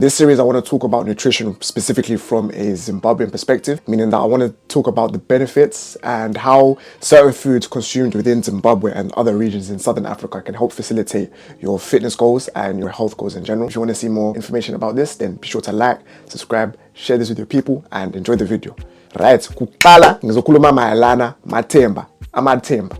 This series, I want to talk about nutrition specifically from a Zimbabwean perspective, meaning that I want to talk about the benefits and how certain foods consumed within Zimbabwe and other regions in Southern Africa can help facilitate your fitness goals and your health goals in general. If you want to see more information about this, then be sure to like, subscribe, share this with your people, and enjoy the video. Right, kuqala ngizokhuluma mayelana Matemba, Amatemba,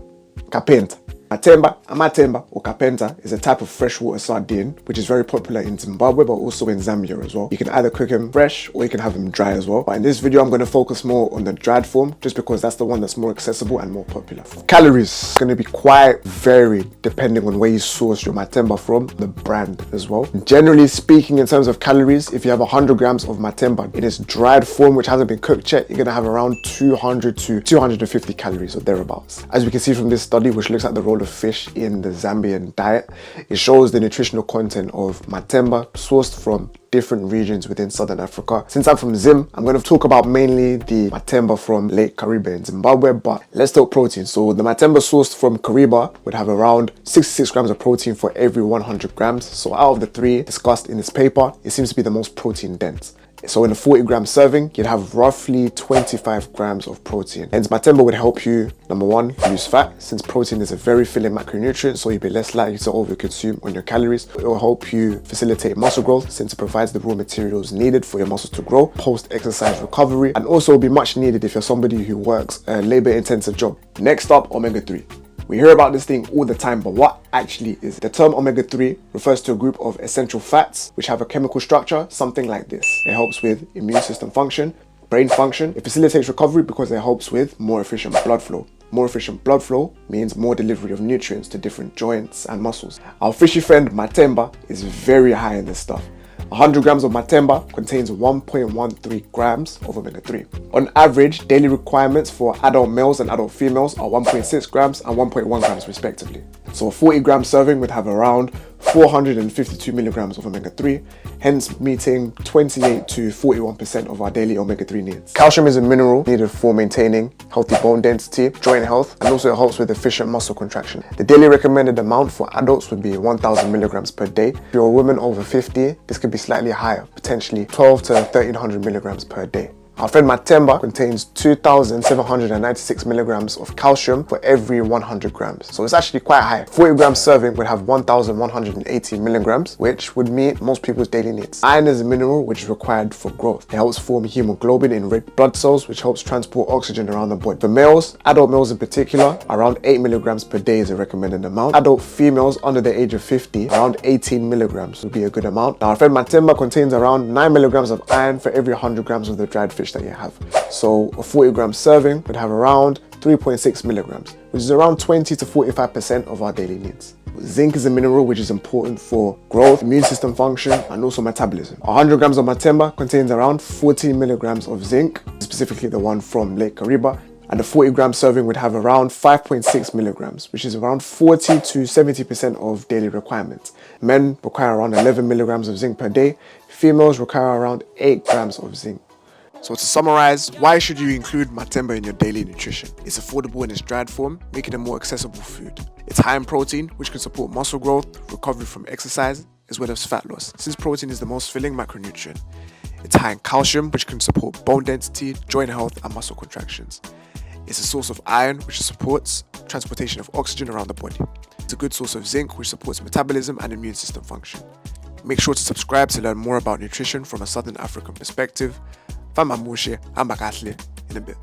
Kapenta. Matemba or kapenta is a type of freshwater sardine which is very popular in Zimbabwe but also in Zambia as well. You can either cook them fresh or you can have them dry as well. But in this video I'm going to focus more on the dried form just because that's the one that's more accessible and more popular. Calories going to be quite varied depending on where you source your Matemba from, the brand as well. Generally speaking, in terms of calories, if you have 100 grams of Matemba in its dried form which hasn't been cooked yet, you're going to have around 200 to 250 calories or thereabouts. As we can see from this study, which looks at the role of fish in the Zambian diet, it shows the nutritional content of Matemba sourced from different regions within Southern Africa. Since I'm from Zim, I'm going to talk about mainly the Matemba from Lake Kariba in Zimbabwe, but let's talk protein. So the Matemba sourced from Kariba would have around 66 grams of protein for every 100 grams. So out of the three discussed in this paper, it seems to be the most protein dense. So in a 40-gram serving, you'd have roughly 25 grams of protein. Hence, Matemba would help you, number one, lose fat, since protein is a very filling macronutrient, so you'll be less likely to overconsume on your calories. It will help you facilitate muscle growth, since it provides the raw materials needed for your muscles to grow, post-exercise recovery, and also will be much needed if you're somebody who works a labor-intensive job. Next up, omega-3. We hear about this thing all the time, but what actually is it? The term omega-3 refers to a group of essential fats which have a chemical structure, something like this. It helps with immune system function, brain function. It facilitates recovery because it helps with more efficient blood flow. More efficient blood flow means more delivery of nutrients to different joints and muscles. Our fishy friend Matemba is very high in this stuff. 100 grams of Matemba contains 1.13 grams of omega-3. On average, daily requirements for adult males and adult females are 1.6 grams and 1.1 grams respectively. So a 40-gram serving would have around 452 milligrams of omega-3, hence meeting 28 to 41% of our daily omega-3 needs. Calcium is a mineral needed for maintaining healthy bone density, joint health, and also it helps with efficient muscle contraction. The daily recommended amount for adults would be 1,000 milligrams per day. If you're a woman over 50, this could be slightly higher, potentially 12 to 1,300 milligrams per day. Our friend Matemba contains 2,796 milligrams of calcium for every 100 grams. So it's actually quite high. 40 gram serving would have 1,180 milligrams, which would meet most people's daily needs. Iron is a mineral which is required for growth. It helps form hemoglobin in red blood cells, which helps transport oxygen around the body. For males, adult males in particular, around 8 milligrams per day is a recommended amount. Adult females under the age of 50, around 18 milligrams would be a good amount. Now, our friend Matemba contains around 9 milligrams of iron for every 100 grams of the dried fish that you have. So a 40-gram serving would have around 3.6 milligrams, which is around 20 to 45% of our daily needs. Zinc is a mineral which is important for growth, immune system function, and also metabolism. 100 grams of Matemba contains around 14 milligrams of zinc, specifically the one from Lake Kariba, and a 40-gram serving would have around 5.6 milligrams, which is around 40 to 70% of daily requirements. Men require around 11 milligrams of zinc per day. Females require around 8 grams of zinc. So to summarize, why should you include Matemba in your daily nutrition? It's affordable in its dried form, making it a more accessible food. It's high in protein, which can support muscle growth, recovery from exercise, as well as fat loss, since protein is the most filling macronutrient. It's high in calcium, which can support bone density, joint health, and muscle contractions. It's a source of iron, which supports transportation of oxygen around the body. It's a good source of zinc, which supports metabolism and immune system function. Make sure to subscribe to learn more about nutrition from a Southern African perspective. Fama Moshe, I'm back in a bit.